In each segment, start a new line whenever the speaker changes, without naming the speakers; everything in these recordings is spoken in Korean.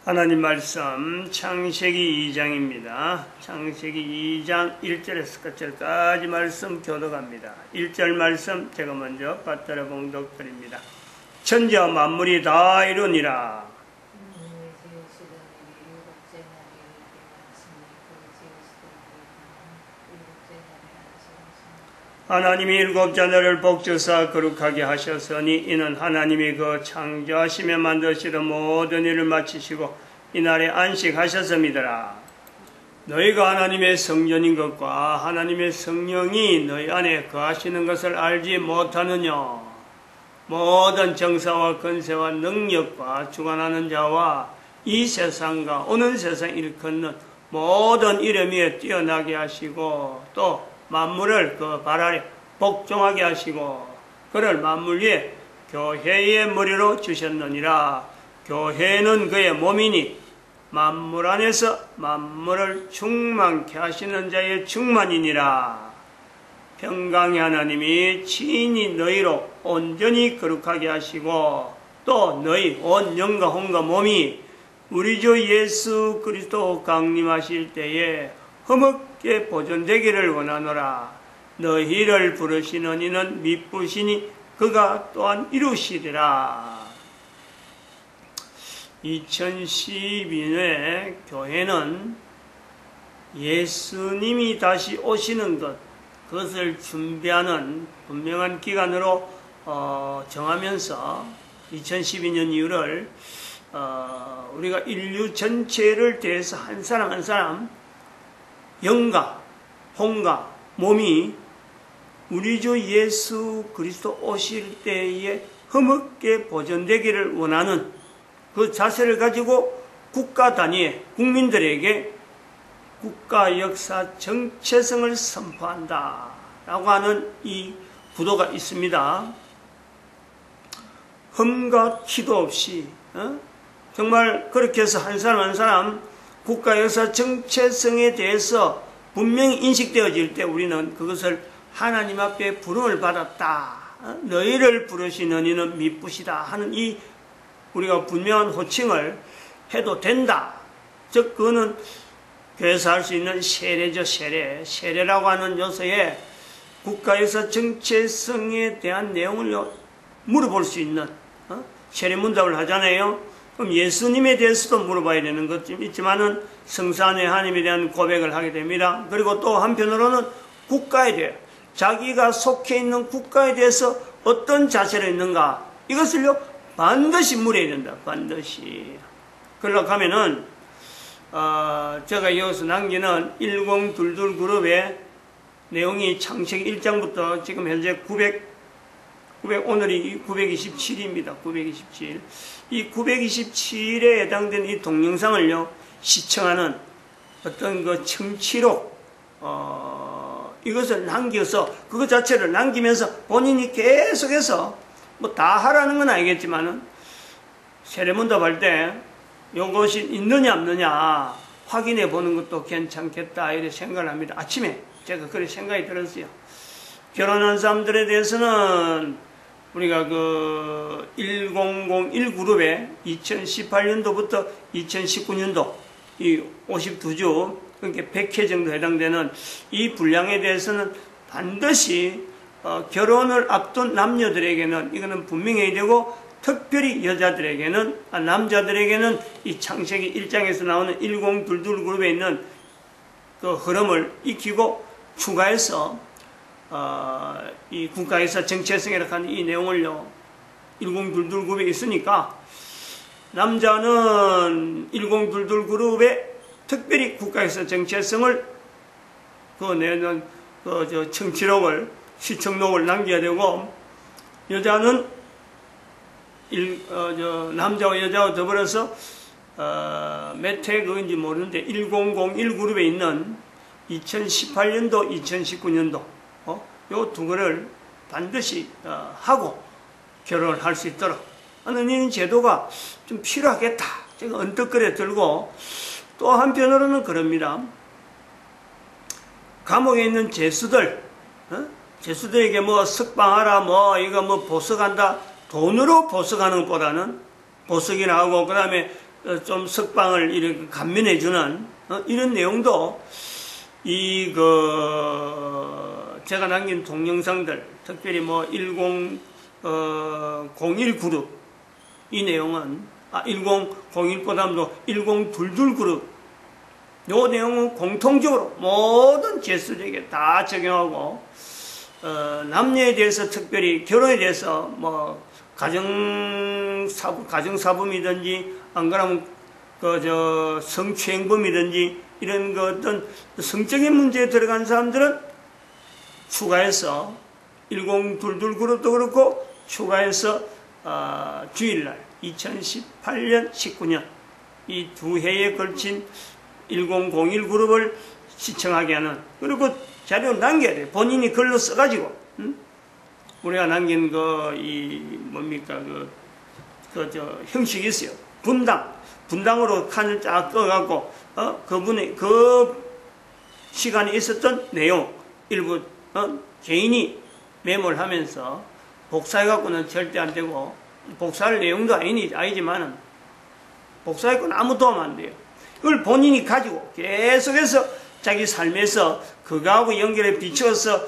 하나님 말씀 창세기 2장입니다. 창세기 2장 1절에서 끝절까지 말씀 교독합니다. 1절 말씀 제가 먼저 받들어 봉독드립니다. 천지와 만물이 다 이루니라. 하나님이 일곱째 날을 복주사 거룩하게 하셨으니 이는 하나님이 그 창조하시며 만드시던 모든 일을 마치시고 이날에 안식하셨음이더라. 너희가 하나님의 성전인 것과 하나님의 성령이 너희 안에 거하시는 것을 알지 못하느냐. 모든 정사와 권세와 능력과 주관하는 자와 이 세상과 오는 세상 일컫는 모든 이름 위에 뛰어나게 하시고 또 만물을 그 발 아래 복종하게 하시고 그를 만물 위에 교회의 머리로 주셨느니라. 교회는 그의 몸이니 만물 안에서 만물을 충만케 하시는 자의 충만이니라. 평강의 하나님이 친히 너희로 온전히 거룩하게 하시고 또 너희 온 영과 혼과 몸이 우리 주 예수 그리스도 강림하실 때에 흠없게 보존되기를 원하노라. 너희를 부르시는 이는 미쁘시니 그가 또한 이루시리라. 2012년에 교회는 예수님이 다시 오시는 것, 그것을 준비하는 분명한 기간으로 정하면서 2012년 이후를 우리가 인류 전체를 대해서 한 사람 한 사람 영과 혼과 몸이 우리 주 예수 그리스도 오실 때에 흠없게 보존되기를 원하는 그 자세를 가지고 국가 단위의 국민들에게 국가 역사 정체성을 선포한다 라고 하는 이 구도가 있습니다. 흠과 티도 없이 정말 그렇게 해서 한 사람 한 사람 국가 역사 정체성에 대해서 분명히 인식되어질 때 우리는 그것을 하나님 앞에 부름을 받았다. 너희를 부르시는 이는 미쁘시다 하는 이 우리가 분명한 호칭을 해도 된다. 즉 그거는 교회에서 할 수 있는 세례죠. 세례라고 하는 요소에 국가 역사 정체성에 대한 내용을 물어볼 수 있는 세례 문답을 하잖아요. 그럼 예수님에 대해서도 물어봐야 되는 것 좀 있지만은 성산의 하나님에 대한 고백을 하게 됩니다. 그리고 또 한편으로는 국가에 대해 자기가 속해 있는 국가에 대해서 어떤 자세로 있는가 이것을요 반드시 물어야 된다. 반드시. 그러려고 하면은 제가 여기서 남기는 1022 그룹의 내용이 창세기 1장부터 지금 현재 오늘이 927입니다. 927. 이 927에 해당되는 이 동영상을요, 시청하는 어떤 그 청취록, 이것을 남겨서, 그것 자체를 남기면서 본인이 계속해서, 뭐 다 하라는 건 아니겠지만은, 세례문답 할 때, 요것이 있느냐, 없느냐, 확인해 보는 것도 괜찮겠다, 이렇게 생각을 합니다. 아침에 제가 그렇게 생각이 들었어요. 결혼한 사람들에 대해서는, 우리가 그 1001 그룹에 2018년도부터 2019년도 이 52주 그러니까 100회 정도 해당되는 이 분량에 대해서는 반드시 결혼을 앞둔 남녀들에게는 이거는 분명해야 되고 특별히 여자들에게는 남자들에게는 이 창세기 1장에서 나오는 1022 그룹에 있는 그 흐름을 익히고 추가해서 이 국가에서 정체성이라고 하는 이 내용을요 1022 그룹에 있으니까 남자는 1022 그룹에 특별히 국가에서 정체성을 내는 청취록을 시청록을 남겨야 되고 여자는 남자와 여자와 더불어서 몇 회 그건지 모르는데 1001 그룹에 있는 2018년도 2019년도 요 두 거를 반드시 하고 결혼을 할 수 있도록 하는 이런 제도가 좀 필요하겠다. 제가 언뜻거려 들고 또 한편으로는 그럽니다. 감옥에 있는 죄수들, 죄수들에게 뭐 석방하라, 뭐 이거 뭐 보석한다, 돈으로 보석하는 것보다는 보석이나 하고 그 다음에 좀 석방을 이렇게 감면해주는 이런 내용도 제가 남긴 동영상들, 특별히 뭐 1001 그룹, 이 내용은 1001보다도 1022 그룹, 요 내용은 공통적으로 모든 제수들에게 다 적용하고, 남녀에 대해서 특별히 결혼에 대해서 뭐 가정사범이든지 안 그러면 성추행범이든지 이런 어떤 성적인 문제에 들어간 사람들은 추가해서 1022 그룹도 그렇고 추가해서 주일날 2018년 19년 이 두 해에 걸친 1001 그룹을 시청하게 하는, 그리고 자료 남겨야 돼. 본인이 글로 써가지고, 우리가 남긴 형식이 있어요. 분당으로 칸을 쫙 꺼갖고, 그 시간에 있었던 내용, 일부, 개인이 메모를 하면서 복사해갖고는 절대 안 되고, 복사할 내용도 아니지만은, 복사해갖고는 아무 도움 안 돼요. 그걸 본인이 가지고 계속해서 자기 삶에서 그거하고 연결해 비추어서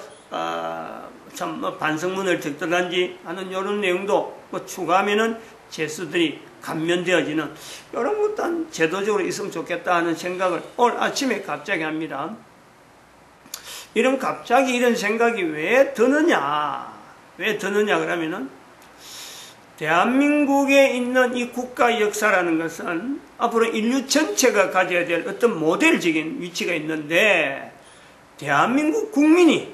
반성문을 적더란지 하는 이런 내용도 추가하면은 제수들이 감면되어지는 이런 것도 제도적으로 있으면 좋겠다 하는 생각을 오늘 아침에 갑자기 합니다. 갑자기 이런 생각이 왜 드느냐 그러면은 대한민국에 있는 이 국가 역사라는 것은 앞으로 인류 전체가 가져야 될 어떤 모델적인 위치가 있는데, 대한민국 국민이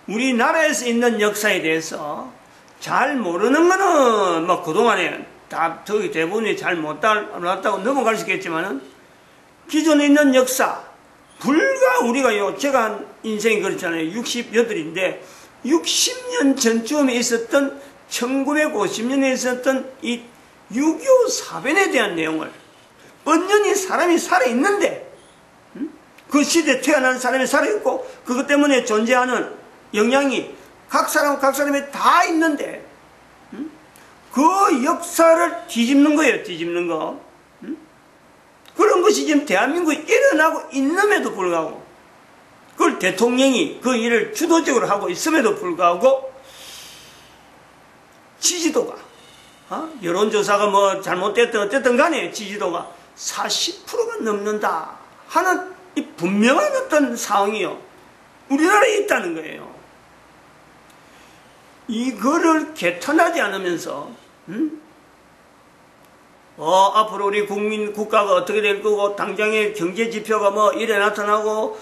우리나라에서 있는 역사에 대해서 잘 모르는 거는 뭐 그동안에 다 저기 대부분이 잘 몰랐다고 넘어갈 수 있겠지만은, 기존에 있는 역사 불과 우리가 제가 인생이 그렇잖아요. 68인데 60년 전쯤에 있었던 1950년에 있었던 이 6.25 사변에 대한 내용을 뻔연히 사람이 살아있는데, 그 시대에 태어난 사람이 살아있고 그것 때문에 존재하는 영향이 각 사람에 다 있는데, 그 역사를 뒤집는 거예요. 뒤집는 거. 그런 것이 지금 대한민국에 일어나고 있음에도 불구하고, 그걸 대통령이 그 일을 주도적으로 하고 있음에도 불구하고 지지도가, 여론조사가 뭐 잘못됐든 어쨌든 간에 지지도가 40%가 넘는다 하는 이 분명한 어떤 상황이요, 우리나라에 있다는 거예요. 이거를 개탄하지 않으면서, 앞으로 우리 국가가 어떻게 될 거고, 당장의 경제 지표가 뭐 이래 나타나고,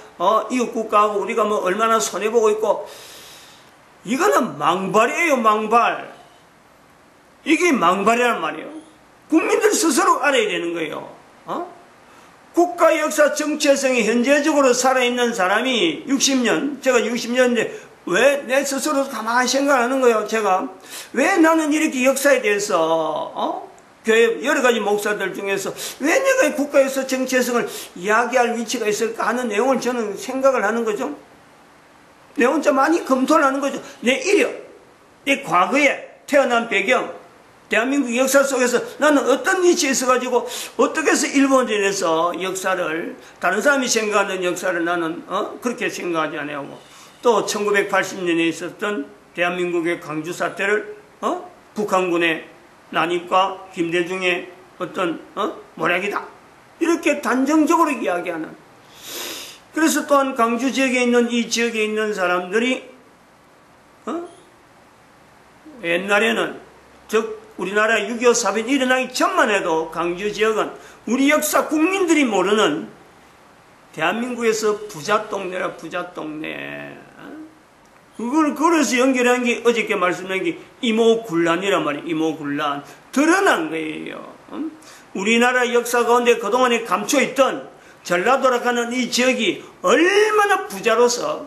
이웃 국가하고 우리가 뭐 얼마나 손해보고 있고, 이거는 망발이에요, 망발. 이게 망발이란 말이에요. 국민들 스스로 알아야 되는 거예요. 국가 역사 정체성이 현재적으로 살아있는 사람이 60년, 제가 60년인데 왜 내 스스로 가만히 생각하는 거예요. 제가 왜 나는 이렇게 역사에 대해서 교회 여러 가지 목사들 중에서 왜 내가 이 국가 역사 정체성을 이야기할 위치가 있을까 하는 내용을 저는 생각을 하는 거죠. 내 혼자 많이 검토를 하는 거죠. 내 이력, 내 과거에 태어난 배경, 대한민국 역사 속에서 나는 어떤 위치에 있어가지고 어떻게 해서 일본전에서 역사를, 다른 사람이 생각하는 역사를 나는 그렇게 생각하지 않아요. 또 1980년에 있었던 대한민국의 광주 사태를 북한군의 난입과 김대중의 어떤 모략이다 이렇게 단정적으로 이야기하는. 그래서 또한 광주 지역에 있는 이 지역에 있는 사람들이 옛날에는 즉 우리나라 6.25 사변이 일어나기 전만 해도 광주 지역은 우리 역사 국민들이 모르는 대한민국에서 부자 동네라, 부자 동네. 그걸 그래서 연결한 게 어저께 말씀드린 게 이모군란이란 말이에요. 이모군란. 드러난 거예요. 우리나라 역사 가운데 그동안에 감춰있던 전라도라 하는 이 지역이 얼마나 부자로서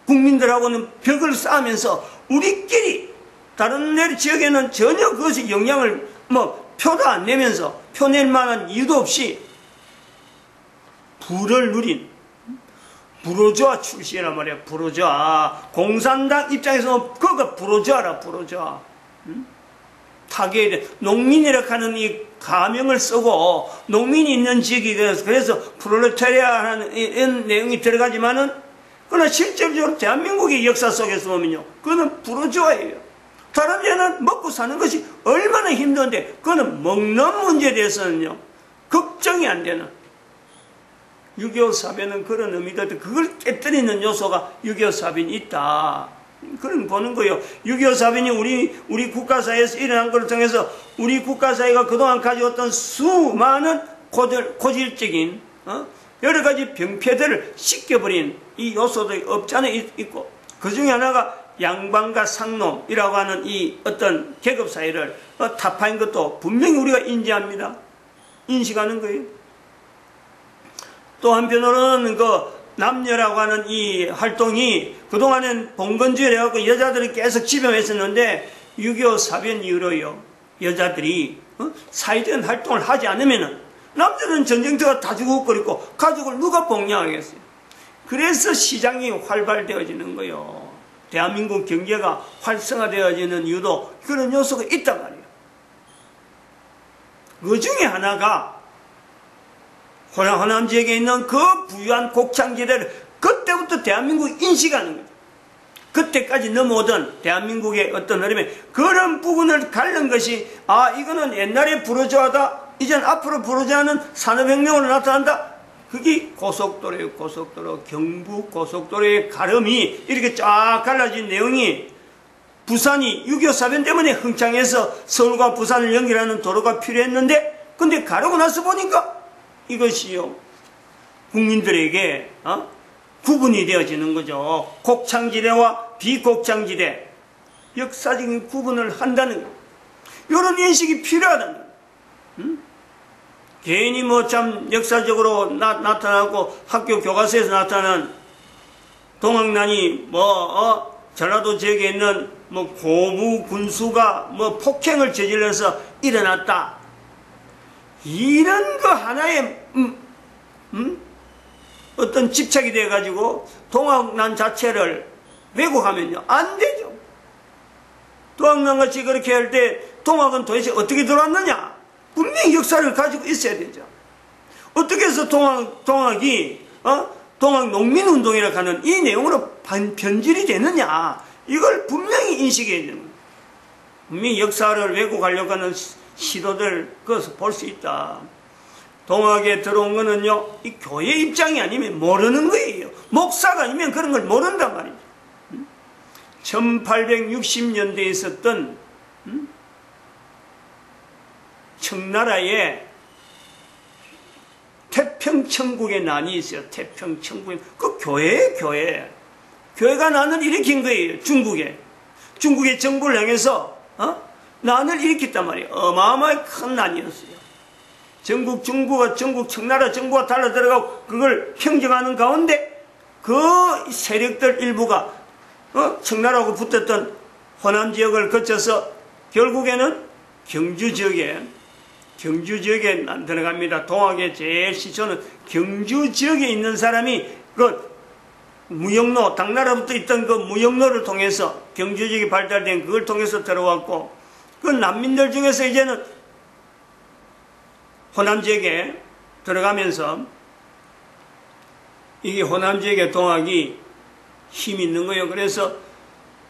국민들하고는 벽을 쌓으면서 우리끼리 다른 지역에는 전혀 그것이 영향을 표도 안 내면서 표낼 만한 이유도 없이 부를 누린 부르주아 출신이란 말이야. 부르주아. 공산당 입장에서 그거 부르주아라, 부르주아. 타계에 농민이라 하는 이 가명을 쓰고 농민이 있는 지역이 그래서 프롤레타리아라는 이런 내용이 들어가지만은 그러나 실질적으로 대한민국의 역사 속에서 보면요, 그거는 부르주아예요. 다른 데는 먹고 사는 것이 얼마나 힘든데 그거는 먹는 문제에 대해서는요 걱정이 안 되는 6.25 사변은 그런 의미가 있다. 그걸 깨뜨리는 요소가 6.25 사변이 있다. 그런 보는 거예요. 6.25 사변이 우리 국가사회에서 일어난 것을 통해서 우리 국가사회가 그동안 가져왔던 수많은 고질적인 여러 가지 병폐들을 씻겨버린 이 요소들이 없잖아 있고, 그 중에 하나가 양반과 상놈이라고 하는 이 어떤 계급사회를 타파인 것도 분명히 우리가 인지합니다. 인식하는 거예요. 또 한편으로는 그 남녀라고 하는 이 활동이 그동안엔 봉건주의를 해갖고 여자들이 계속 지배했었는데 6.25 사변 이후로요, 여자들이 사회적인 활동을 하지 않으면은 남자들은 전쟁터가 다 죽어버리고 가족을 누가 복양하겠어요. 그래서 시장이 활발되어지는 거예요. 대한민국 경제가 활성화되어지는 이유도 그런 요소가 있단 말이에요. 그 중에 하나가 호남 지역에 있는 그 부유한 곡창지대를 그때부터 대한민국이 인식하는 거죠. 그때까지 넘어오던 대한민국의 어떤 흐름에 그런 부분을 가른 것이, 아, 이거는 옛날에 부르주아다, 이젠 앞으로 부르주아는 산업혁명으로 나타난다. 그게 고속도로예요. 고속도로, 경부 고속도로의 가름이 이렇게 쫙 갈라진 내용이, 부산이 6.25 사변 때문에 흥창해서 서울과 부산을 연결하는 도로가 필요했는데, 근데 가르고 나서 보니까 이것이요, 국민들에게 구분이 되어지는 거죠. 곡창지대와 비곡창지대, 역사적인 구분을 한다는 거예요. 이런 인식이 필요하다는 거예요. 괜히 뭐 참 역사적으로 나타나고 학교 교과서에서 나타난 동학난이 전라도 지역에 있는 뭐 고부 군수가 뭐 폭행을 저질러서 일어났다, 이런 거 하나에 어떤 집착이 돼가지고 동학난 자체를 왜곡하면요 안 되죠. 동학난같이 그렇게 할 때 동학은 도대체 어떻게 들어왔느냐, 분명히 역사를 가지고 있어야 되죠. 어떻게 해서 동학이 동학 농민운동이라고 하는 이 내용으로 변질이 되느냐, 이걸 분명히 인식해야 되는 거예요. 분명히 역사를 왜곡하려고 하는 시도들 그것을 볼 수 있다. 동학에 들어온 거는요, 이 교회 입장이 아니면 모르는 거예요. 목사가 아니면 그런 걸 모른단 말이죠. 1860년대에 있었던 청나라에 태평천국의 난이 있어요. 태평천국, 그 교회가 난을 일으킨 거예요. 중국의 정부를 향해서 난을 일으켰단 말이에요. 어마어마하게 큰 난이었어요. 전국 청나라 정부가 달라들어가고 그걸 평정하는 가운데 그 세력들 일부가 청나라하고 붙었던 호남 지역을 거쳐서 결국에는 경주 지역에 들어갑니다. 동학의 제일 시초는 경주 지역에 있는 사람이 그 무역로, 당나라부터 있던 그 무역로를 통해서 경주 지역이 발달된 그걸 통해서 들어왔고, 그 난민들 중에서 이제는 호남 지역에 들어가면서 이게 호남 지역의 동학이 힘이 있는 거예요. 그래서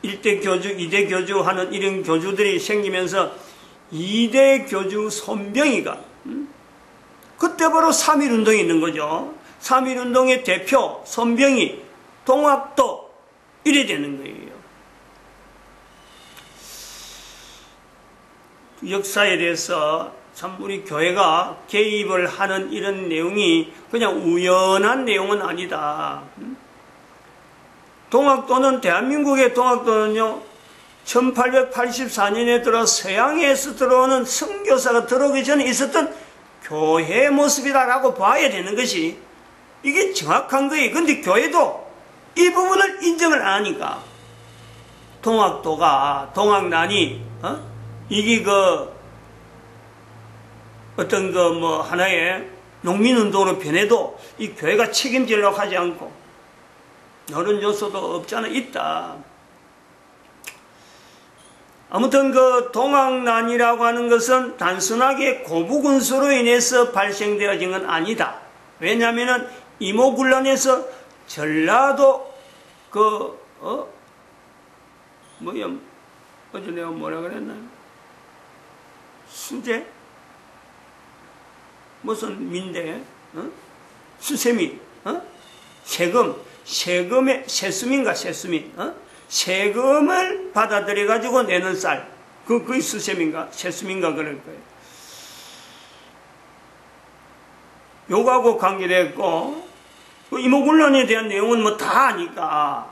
1대 교주, 2대 교주 하는 이런 교주들이 생기면서 2대 교주 손병희가 그때 바로 3.1운동이 있는 거죠. 3.1운동의 대표 손병희, 동학도 이래 되는 거예요. 역사에 대해서 참 우리 교회가 개입을 하는 이런 내용이 그냥 우연한 내용은 아니다. 동학도는, 대한민국의 동학도는요, 1884년에 들어 서양에서 들어오는 선교사가 들어오기 전에 있었던 교회의 모습이다라고 봐야 되는 것이, 이게 정확한 거예요. 근데 교회도 이 부분을 인정을 안 하니까 동학난이 이게 어떤 하나의 농민운동으로 변해도 이 교회가 책임지려고 하지 않고, 이런 요소도 없지 않아 있다. 아무튼 그 동학난이라고 하는 것은 단순하게 고부군수로 인해서 발생되어진 건 아니다. 왜냐하면 이모군란에서 전라도 어제 내가 뭐라 그랬나요? 수재? 무슨 민대? 수세미? 세금의 세수민? 세금을 받아들여 가지고 내는 쌀. 그게 수세민가 세수민가 그럴 거예요. 요거하고 관계됐고, 그 이모군란에 대한 내용은 뭐 다 아니까.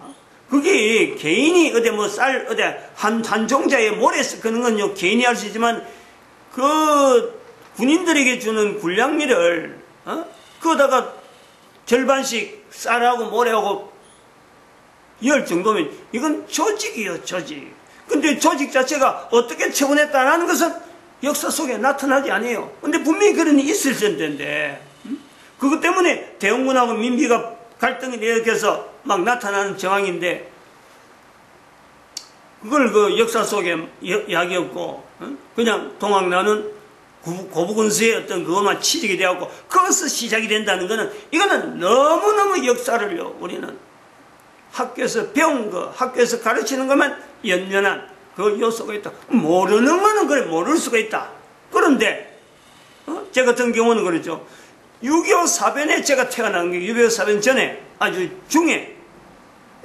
그게 개인이 어디 뭐 쌀, 어디 한 종자에 모래 섞는 건요, 개인이 할 수 있지만, 그 군인들에게 주는 군량미를, 그거다가 절반씩 쌀하고 모래하고 열 정도면 이건 조직이요, 조직. 근데 조직 자체가 어떻게 처분했다는 것은 역사 속에 나타나지 않아요. 근데 분명히 그런 일이 있을 텐데, 그것 때문에 대원군하고 민비가 갈등이 일으켜서 막 나타나는 정황인데, 그걸 그 역사 속에 이야기 없고, 그냥 동학난은 고부군수의 어떤 그것만 취직이 되었고, 거기서 시작이 된다는 거는, 이거는 너무너무 역사를요, 우리는 학교에서 배운 거, 학교에서 가르치는 것만 연연한 그 요소가 있다. 모르는 거는 그래, 모를 수가 있다. 그런데, 제 같은 경우는 그렇죠. 6.25 사변에 제가 태어난 게 6.25 사변 전에, 아주 중에,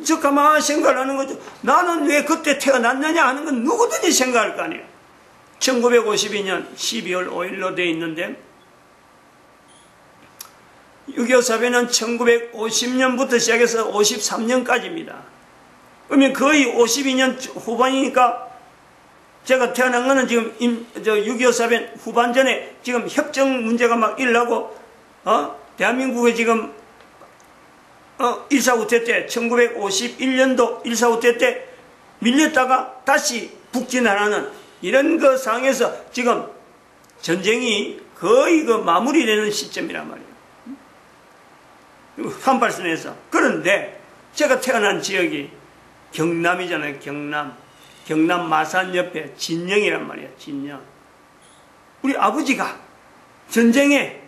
저 가만히 생각을 하는 거죠. 나는 왜 그때 태어났느냐 하는 건 누구든지 생각할 거 아니에요. 1952년 12월 5일로 되어 있는데, 6.25 사변은 1950년부터 시작해서 53년까지입니다. 그러면 거의 52년 후반이니까, 제가 태어난 거는 지금 6.25 사변 후반 전에 지금 협정 문제가 막 일어나고, 대한민국에 지금 1.4후퇴 때 1951년도 1.4후퇴 때 밀렸다가 다시 북진하라는 이런 그 상황에서 지금 전쟁이 거의 그 마무리되는 시점이란 말이에요. 한발선에서. 그런데 제가 태어난 지역이 경남이잖아요. 경남 마산 옆에 진영이란 말이에요. 진영. 우리 아버지가 전쟁에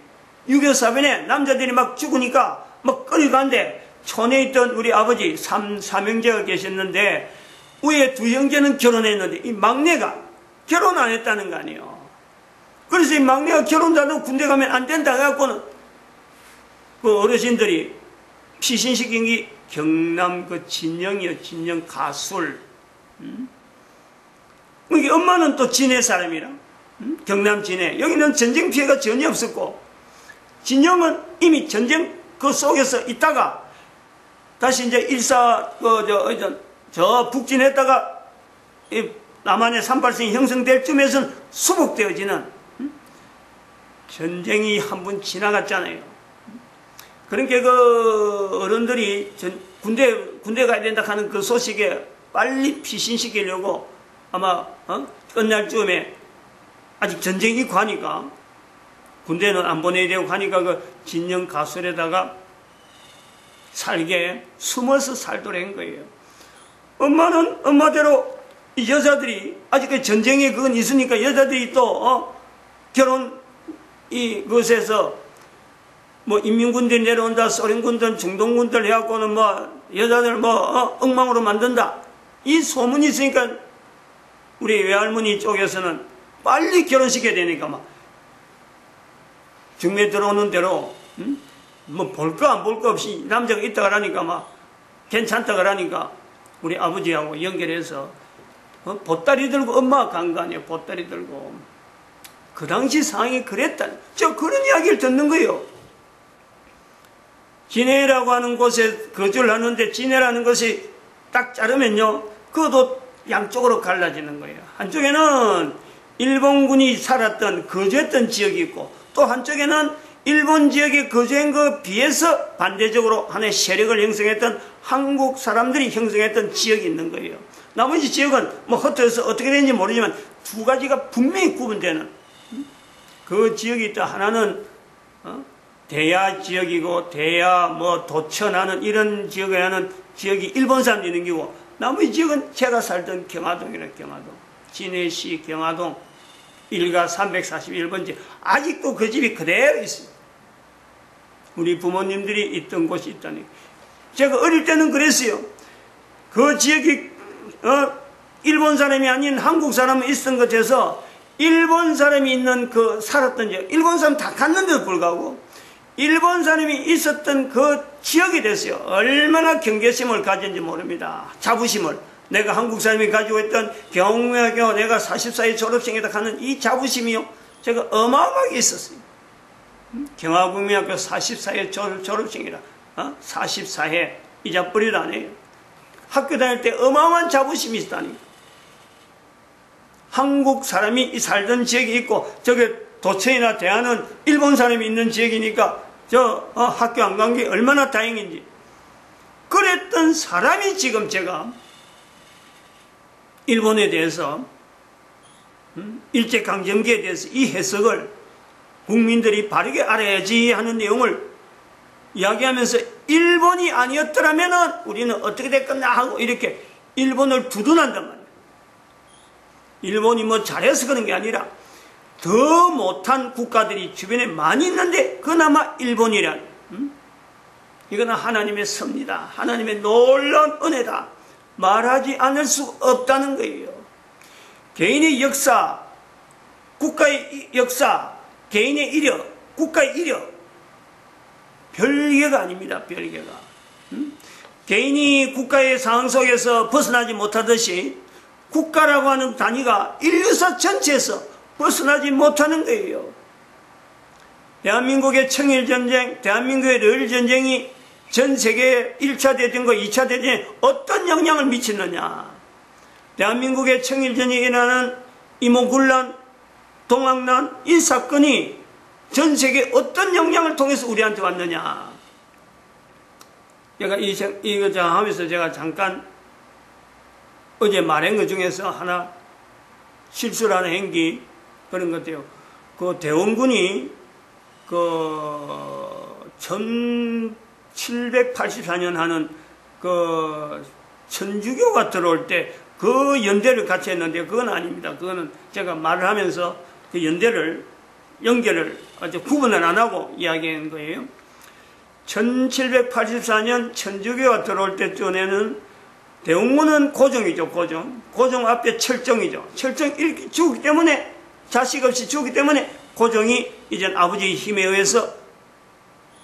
6.25 사변에 남자들이 막 죽으니까 막 끌어간데, 촌에 있던 우리 아버지 삼형제가 계셨는데, 위에 두 형제는 결혼했는데 이 막내가 결혼 안 했다는 거 아니에요. 그래서 이 막내가 결혼자도 군대 가면 안 된다 해갖고는 그 어르신들이 피신시킨 게 경남 그 진영이요. 진영 가술. 그러니까 엄마는 또 진해 사람이라, 경남 진해. 여기는 전쟁 피해가 전혀 없었고, 진영은 이미 전쟁 그 속에서 있다가 다시 이제 북진했다가 남한의 38선이 형성될 쯤에서는 수복되어지는 전쟁이 한 번 지나갔잖아요. 그러니까 그 어른들이 군대 가야 된다 하는 그 소식에 빨리 피신시키려고 아마 끝날 쯤에 아직 전쟁이 가니까 군대는 안 보내야 되고 하니까 그 진영 가설에다가 살게 숨어서 살도록 한 거예요. 엄마는 엄마대로 이 여자들이 아직 그 전쟁에 그건 있으니까 여자들이 또 결혼 그것에서 뭐 인민군들이 내려온다, 소련군들, 중동군들 해갖고는 뭐 여자들 엉망으로 만든다, 이 소문이 있으니까 우리 외할머니 쪽에서는 빨리 결혼시켜야 되니까 막 중매 들어오는 대로 뭐 볼까 안 볼 거 없이 남자가 있다 그러니까 막 괜찮다 그러니까 우리 아버지하고 연결해서 보따리 들고 엄마가 간 거 아니에요. 보따리 들고. 그 당시 상황이 그랬다. 저 그런 이야기를 듣는 거예요. 진해라고 하는 곳에 거주를 하는데, 진해라는 것이 딱 자르면요, 그것도 양쪽으로 갈라지는 거예요. 한쪽에는 일본군이 살았던, 거주했던 지역이 있고, 또 한쪽에는 일본 지역에 거주한 것에 비해서 반대적으로 하나의 세력을 형성했던 한국 사람들이 형성했던 지역이 있는 거예요. 나머지 지역은 뭐 흩어져서 어떻게 되는지 모르지만 두 가지가 분명히 구분되는 그 지역이 있다. 하나는 대야 지역이고, 대야 뭐 도천하는 이런 지역에 하는 지역이 일본 사람들이 있는 거고, 나머지 지역은 제가 살던 경화동이라 경화동. 진해시 경화동 1가 341번지 아직도 그 집이 그대로 있어요. 우리 부모님들이 있던 곳이 있다니. 제가 어릴 때는 그랬어요. 그 지역이 일본 사람이 아닌 한국 사람이 있던 것에서 일본 사람이 있는 그 살았던 지역, 일본 사람 다 갔는데도 불구하고 일본 사람이 있었던 그 지역이 됐어요. 얼마나 경계심을 가진지 모릅니다. 자부심을. 내가 한국 사람이 가지고 있던 경외교 내가 44회 졸업생이다 하는 이 자부심이요. 제가 어마어마하게 있었어요. 경화국민학교 44회 졸업생이라. 44회 잊어버리도 안 해요. 학교 다닐 때 어마어마한 자부심이 있다니. 한국 사람이 살던 지역이 있고 저게 도청이나 대안은 일본 사람이 있는 지역이니까 학교 안 간 게 얼마나 다행인지. 그랬던 사람이 지금 제가 일본에 대해서 일제강점기에 대해서 이 해석을 국민들이 바르게 알아야지 하는 내용을 이야기하면서 일본이 아니었더라면 우리는 어떻게 됐겠나 하고 이렇게 일본을 두둔한단 말이에요. 일본이 뭐 잘해서 그런 게 아니라 더 못한 국가들이 주변에 많이 있는데 그나마 일본이란 이거는 하나님의 섭니다. 하나님의 놀라운 은혜다. 말하지 않을 수 없다는 거예요. 개인의 역사, 국가의 역사, 개인의 이력, 국가의 이력 별개가 아닙니다. 별개가. 개인이 국가의 상황 속에서 벗어나지 못하듯이 국가라고 하는 단위가 인류사 전체에서 벗어나지 못하는 거예요. 대한민국의 청일전쟁, 대한민국의 러일전쟁이 전 세계에 1차 대전과 2차 대전에 어떤 영향을 미치느냐. 대한민국의 청일전쟁이 일어나는 이모군란, 동학난 이 사건이 전 세계에 어떤 영향을 통해서 우리한테 왔느냐. 제가 이거 하면서 제가 잠깐 어제 말한 것 중에서 하나 실수라는 행기 그런 것 같아요. 그 대원군이 그 1784년 하는 그 천주교가 들어올 때 그 연대를 같이 했는데 그건 아닙니다. 그거는 제가 말을 하면서 그 연결을 아주 구분을 안 하고 이야기한 거예요. 1784년 천주교가 들어올 때쯤에는 대원군은 고종이죠. 고종 앞에 철종이죠. 철종 이렇게 죽기 때문에 자식 없이 죽기 때문에 고종이 이젠 아버지의 힘에 의해서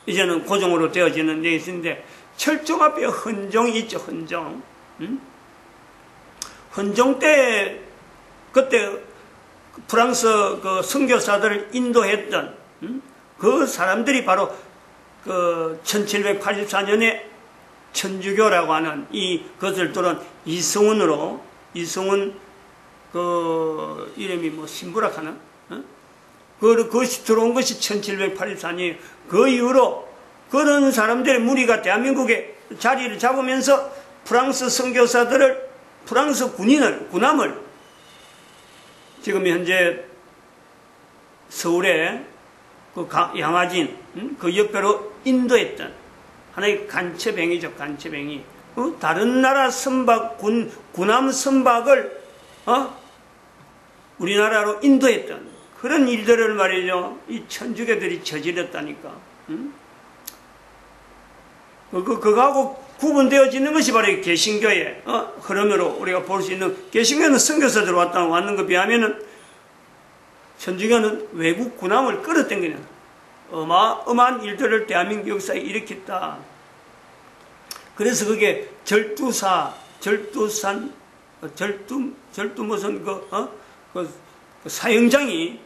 이제는 고종으로 되어지는 데 있는데 철종 앞에 헌종이 있죠. 헌종. 헌종 때 그때 프랑스 그 선교사들을 인도했던 그 사람들이 바로 그 1784년에 천주교라고 하는 그것을 들은 이승훈 그 이름이 뭐 신부락 하나? 그것이 들어온 것이 1784년이에요. 그 이후로 그런 사람들의 무리가 대한민국에 자리를 잡으면서 프랑스 선교사들을 프랑스 군함을 지금 현재 서울에 그 양화진 그 옆으로 인도했던 하나의 간첩행위죠. 간첩행위. 다른 나라 선박 군함 선박을 우리나라로 인도했던 그런 일들을 말이죠. 이 천주교들이 저질렀다니까. 그거하고 구분되어지는 것이 바로 이 개신교의 흐름으로 우리가 볼 수 있는, 개신교는 선교사들 왔는 것에 비하면은 천주교는 외국 군함을 끌어당기는 어마어마한 일들을 대한민국 역사에 일으켰다. 그래서 그게 절두사, 절두산, 절두 무슨 그 사형장이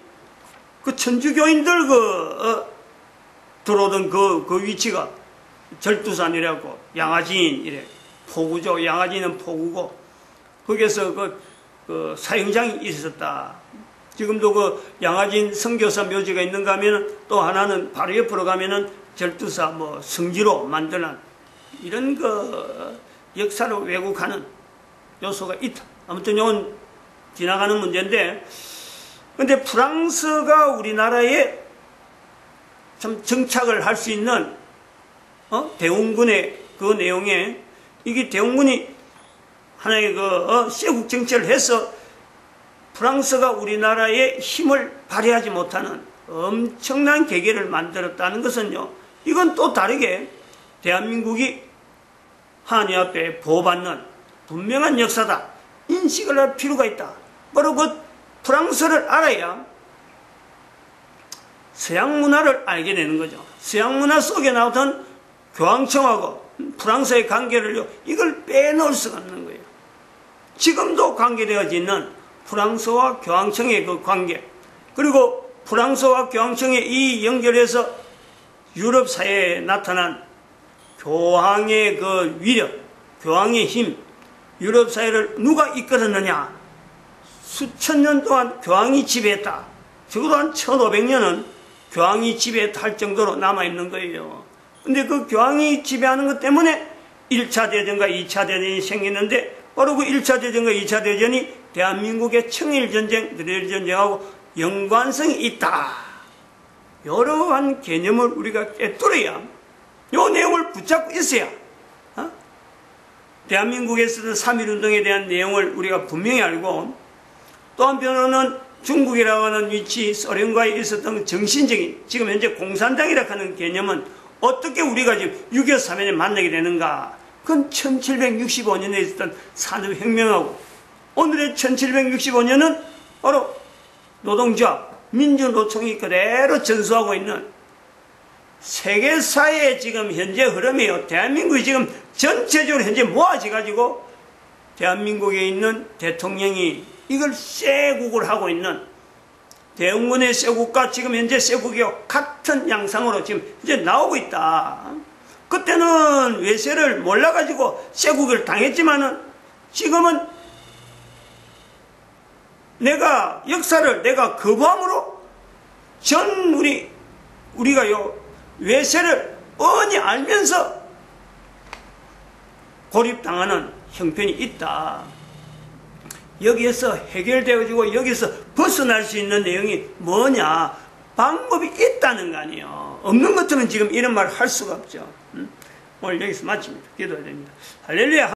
그 천주교인들 들어오던 그 위치가 절두산이라고 양화진 이래 포구죠. 양화진은 포구고 거기에서 그 사형장이 있었다. 지금도 그 양화진 선교사 묘지가 있는가 하면은 또 하나는 바로 옆으로 가면은 절두사 뭐 성지로 만드는 이런 그 역사를 왜곡하는 요소가 있다. 아무튼 이건 지나가는 문제인데, 근데 프랑스가 우리나라에 참 정착을 할 수 있는 대원군의 그 내용에 이게 대원군이 하나의 그 시국 정치를 해서 프랑스가 우리나라의 힘을 발휘하지 못하는 엄청난 계기를 만들었다는 것은요, 이건 또 다르게 대한민국이 한이 앞에 보호받는 분명한 역사다, 인식을 할 필요가 있다. 바로 그 프랑스를 알아야 서양 문화를 알게 되는 거죠. 서양 문화 속에 나오던 교황청하고 프랑스의 관계를요, 이걸 빼놓을 수가 없는 거예요. 지금도 관계되어져 있는 프랑스와 교황청의 그 관계, 그리고 프랑스와 교황청의 이 연결해서 유럽 사회에 나타난 교황의 그 위력, 교황의 힘, 유럽 사회를 누가 이끌었느냐? 수천 년 동안 교황이 지배했다. 적어도 한 1500년은 교황이 지배할 정도로 남아있는 거예요. 근데 그 교황이 지배하는 것 때문에 1차 대전과 2차 대전이 생기는데, 바로 그 1차 대전과 2차 대전이 대한민국의 청일전쟁, 느릴전쟁하고 연관성이 있다. 여러한 개념을 우리가 깨뚫어야, 요 내용을 붙잡고 있어야, 대한민국에서도 3.1운동에 대한 내용을 우리가 분명히 알고, 또 한편으로는 중국이라고 하는 위치, 소련과에 있었던 정신적인, 지금 현재 공산당이라고 하는 개념은 어떻게 우리가 지금 6.25 사면에 만나게 되는가? 그건 1765년에 있었던 산업혁명하고, 오늘의 1765년은 바로 노동조합, 민주노총이 그대로 전수하고 있는 세계사회의 지금 현재 흐름이에요. 대한민국이 지금 전체적으로 현재 모아져가지고 대한민국에 있는 대통령이 이걸 쇄국을 하고 있는, 대응군의 쇄국과 지금 현재 쇄국이요, 같은 양상으로 지금 이제 나오고 있다. 그때는 외세를 몰라가지고 쇄국을 당했지만은 지금은 내가 역사를 내가 거부함으로 전 우리가 요 외세를 뻔히 알면서 고립당하는 형편이 있다. 여기에서 해결되어지고 여기서 벗어날 수 있는 내용이 뭐냐? 방법이 있다는 거 아니에요. 없는 것들은 지금 이런 말을 할 수가 없죠. 오늘 여기서 마칩니다. 기도해야 됩니다. 할렐루야.